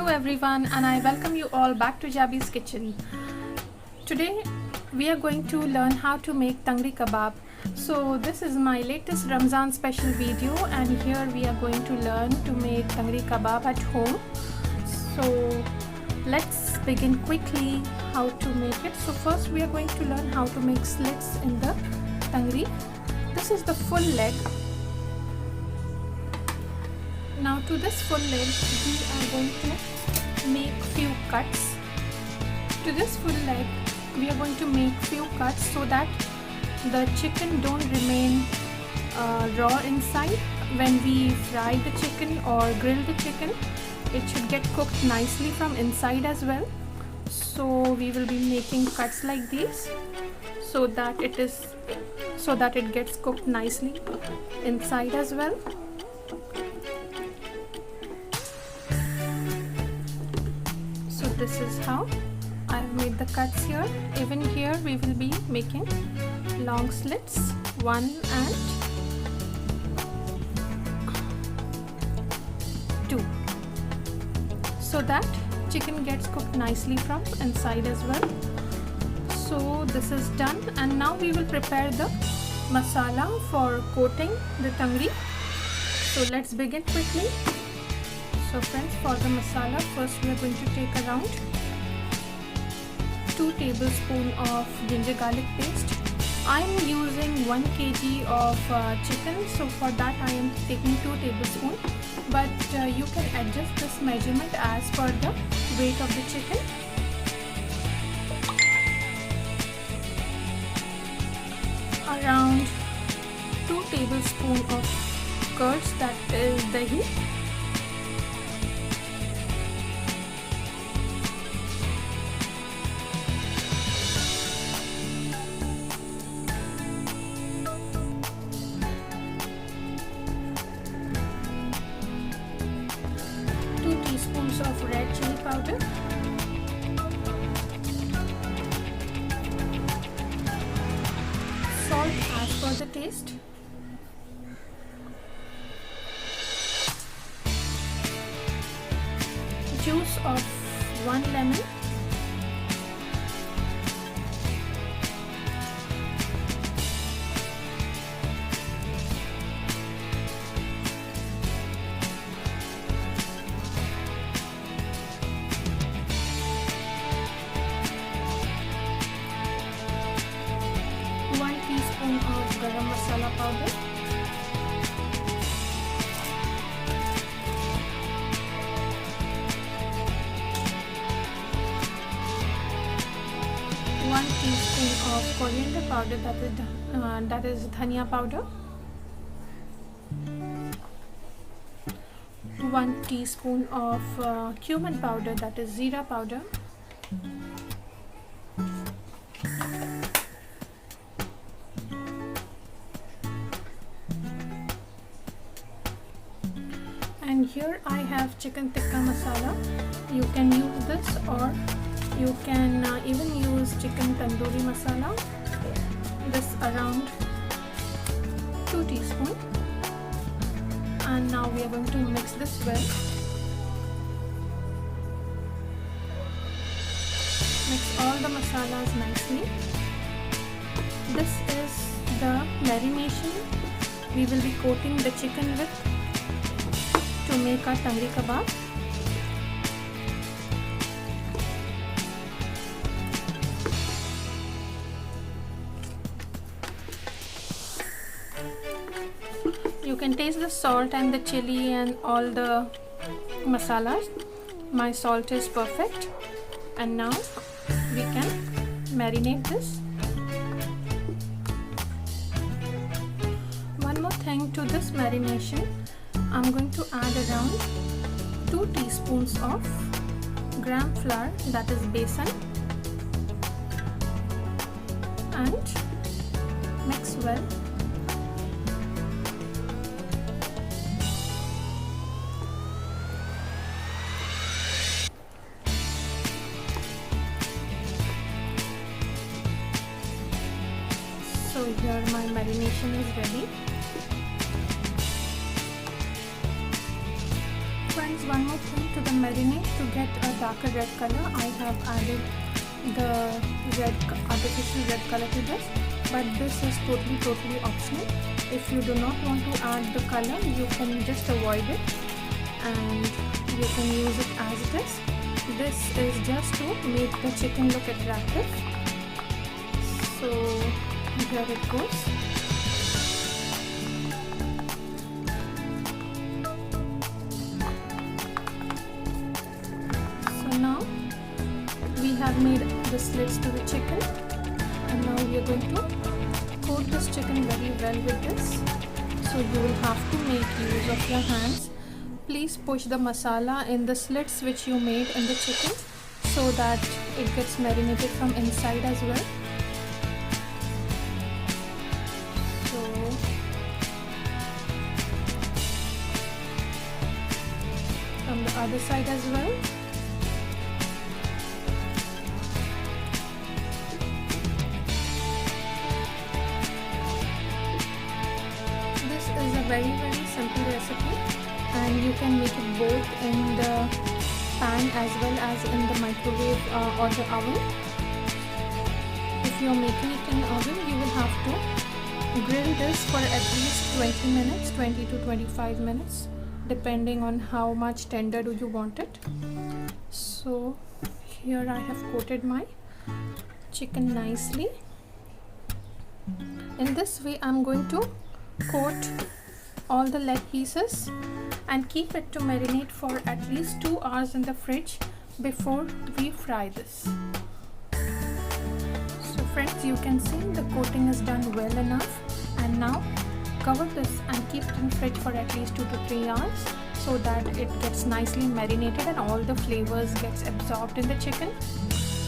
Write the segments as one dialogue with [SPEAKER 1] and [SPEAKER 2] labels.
[SPEAKER 1] Hello everyone, and I welcome you all back to Jabi's kitchen. Today we are going to learn how to make tangri kebab. So this is my latest Ramzan special video, and here we are going to learn to make tangri kebab at home. So let's begin quickly how to make it. So first we are going to learn how to make slits in the tangri. This is the full leg. Now to this full leg we are going to make few cuts. To this full leg we are going to make few cuts so that the chicken don't remain raw inside. When we fry the chicken or grill the chicken, it should get cooked nicely from inside as well. So we will be making cuts like these so that it gets cooked nicely inside as well. So this is how I've made the cuts here. Even here we will be making long slits, 1 and 2, so that chicken gets cooked nicely from inside as well. So this is done, and now we will prepare the masala for coating the tangri. So let's begin quickly. So friends, for the masala, first we are going to take around 2 tablespoons of ginger garlic paste. I am using 1 kg of chicken, so for that I am taking 2 tablespoons, but you can adjust this measurement as per the weight of the chicken. Around 2 tablespoons of curds, that is dahi. Of red chili powder, salt as per the taste, juice of 1 lemon, of garam masala powder, one teaspoon of coriander powder, that is dhania powder, 1 teaspoon of cumin powder, that is zira powder, and here I have chicken tikka masala. You can use this, or you can even use chicken tandoori masala. This around 2 teaspoons, and now we are going to mix this well. Mix all the masalas nicely. This is the marination we will be coating the chicken with to make our tangri kebab. You can taste the salt and the chili and all the masalas. My salt is perfect, and now we can marinate this. One more thing to this marination, I'm going to add around 2 teaspoons of gram flour, that is besan, and mix well. So here my marination is ready. friends, one more thing to the marinade. To get a darker red color, I have added the artificial red color to this, but this is totally optional. If you do not want to add the color, you can just avoid it and you can use it as it is. This is just to make the chicken look attractive. So here it goes. So now we have made the slits to the chicken, and now we are going to coat this chicken very well with this. So you will have to make use of your hands. Please push the masala in the slits which you made in the chicken so that it gets marinated from inside as well. So from the other side as well. This is a very simple recipe, and you can make it both in the pan as well as in the microwave or the oven. If you are making it in the oven, you will have to grill this for at least 20 minutes, 20 to 25 minutes, depending on how much tender do you want it. So here I have coated my chicken nicely. In this way, I'm going to coat all the leg pieces and keep it to marinate for at least 2 hours in the fridge before we fry this. So friends, you can see the coating is done well enough, and now cover this and keep it in fridge for at least 2 to 3 hours so that it gets nicely marinated and all the flavors gets absorbed in the chicken.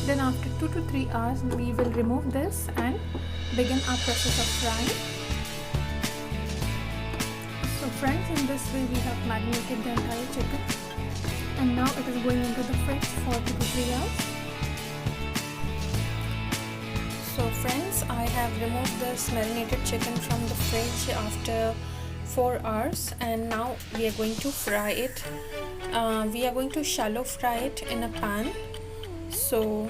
[SPEAKER 1] Then after 2 to 3 hours, we will remove this and begin our process of frying. So friends, in this way we have marinated the entire chicken, and now it is going into the fridge for 2 to 3 hours. So friends, I have removed this marinated chicken from the fridge after 4 hours, and now we are going to fry it. We are going to shallow fry it in a pan. So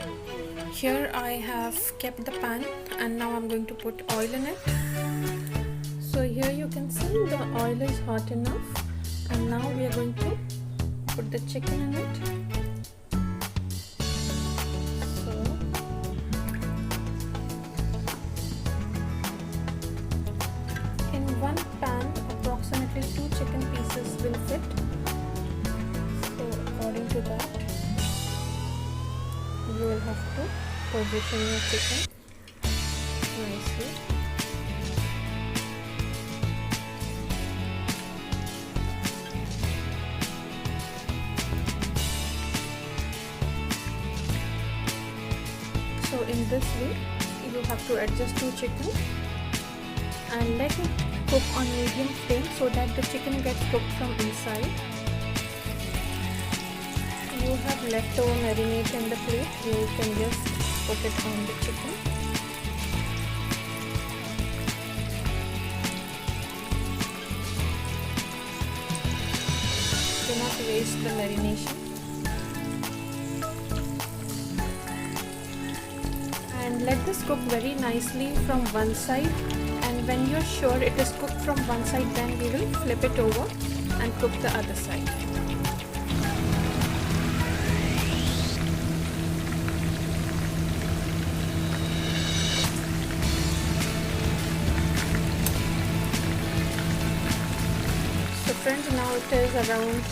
[SPEAKER 1] here I have kept the pan, and now I'm going to put oil in it. So here you can see the oil is hot enough, and now we are going to put the chicken in it. So in one pan, approximately 2 chicken pieces will fit. So according to that, you will have to position your chicken nicely. So in this way, you have to adjust your chicken and let it cook on medium flame so that the chicken gets cooked from inside. You have leftover marinade in the plate, you can just put it on the chicken. Do not waste the marination. And let this cook very nicely from one side, and when you're sure it is cooked from one side, then we will flip it over and cook the other side. So friends, now it is around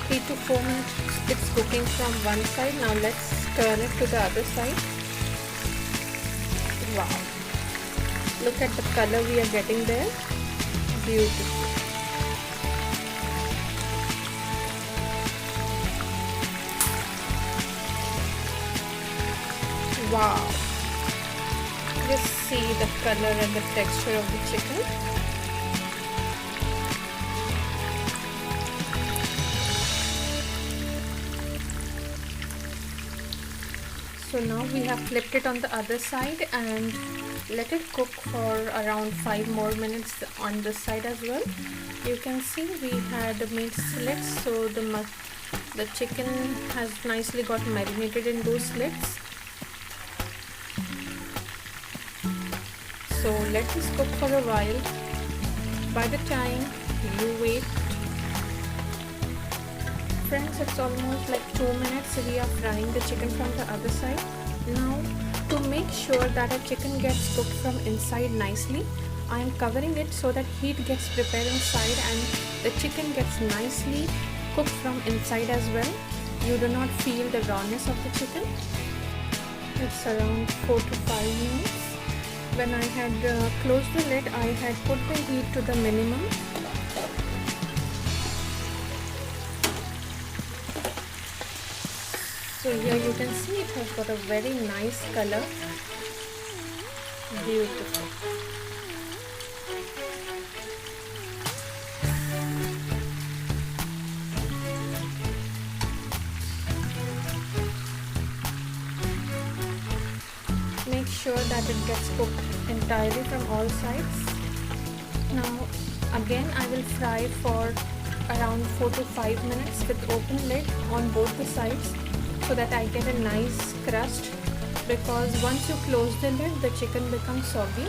[SPEAKER 1] 3 to 4 minutes it's cooking from one side. Now let's turn it to the other side. Wow, look at the color we are getting there. Beautiful. Wow, just see the color and the texture of the chicken. So now we have flipped it on the other side, and let it cook for around 5 more minutes on this side as well. You can see we had made slits, so the chicken has nicely got marinated in those slits. So let this cook for a while. By the time you wait, friends, it's almost like 2 minutes we are frying the chicken from the other side. Now, to make sure that our chicken gets cooked from inside nicely, I am covering it so that heat gets prepared inside and the chicken gets nicely cooked from inside as well. You do not feel the rawness of the chicken. It's around 4 to 5 minutes. When I had closed the lid, I had put the heat to the minimum. So here you can see it has got a very nice color. Beautiful. Make sure that it gets cooked entirely from all sides. Now again I will fry for around 4 to 5 minutes with open lid on both the sides, so that I get a nice crust, because once you close the lid the chicken becomes soggy.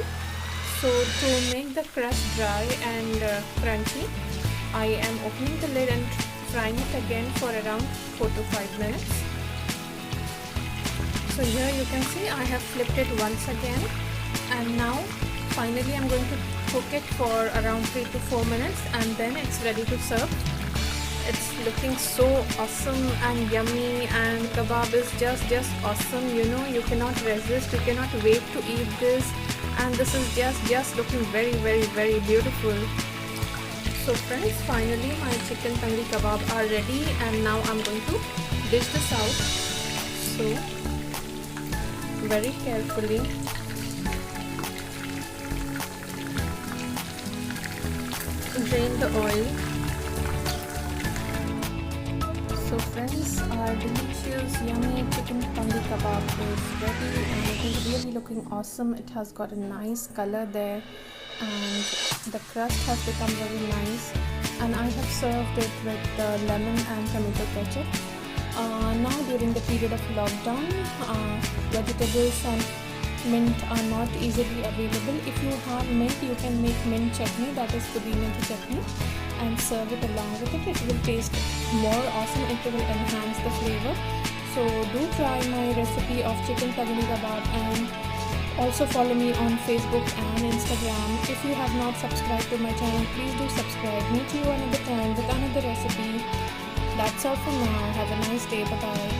[SPEAKER 1] So to make the crust dry and crunchy, I am opening the lid and frying it again for around 4 to 5 minutes. So here you can see I have flipped it once again, and now finally I'm going to cook it for around 3 to 4 minutes and then it's ready to serve. It's looking so awesome and yummy, and kebab is just awesome. You know, you cannot resist, you cannot wait to eat this, and this is just looking very beautiful. So friends, finally my chicken tangri kebab are ready, and now I'm going to dish this out. So very carefully drain the oil. So friends, our delicious yummy chicken tangri kebab is ready and it is really looking awesome. It has got a nice color there and the crust has become very nice, and I have served it with lemon and tomato ketchup. Now during the period of lockdown, vegetables and mint are not easily available. If you have mint, you can make mint chutney, that is pudina chutney, and serve it along with it. It will taste more awesome, it will enhance the flavor. So do try my recipe of chicken tangri kebab, and also follow me on Facebook and Instagram. If you have not subscribed to my channel, please do subscribe. Meet you another time with another recipe. That's all for now. Have a nice day. Bye bye.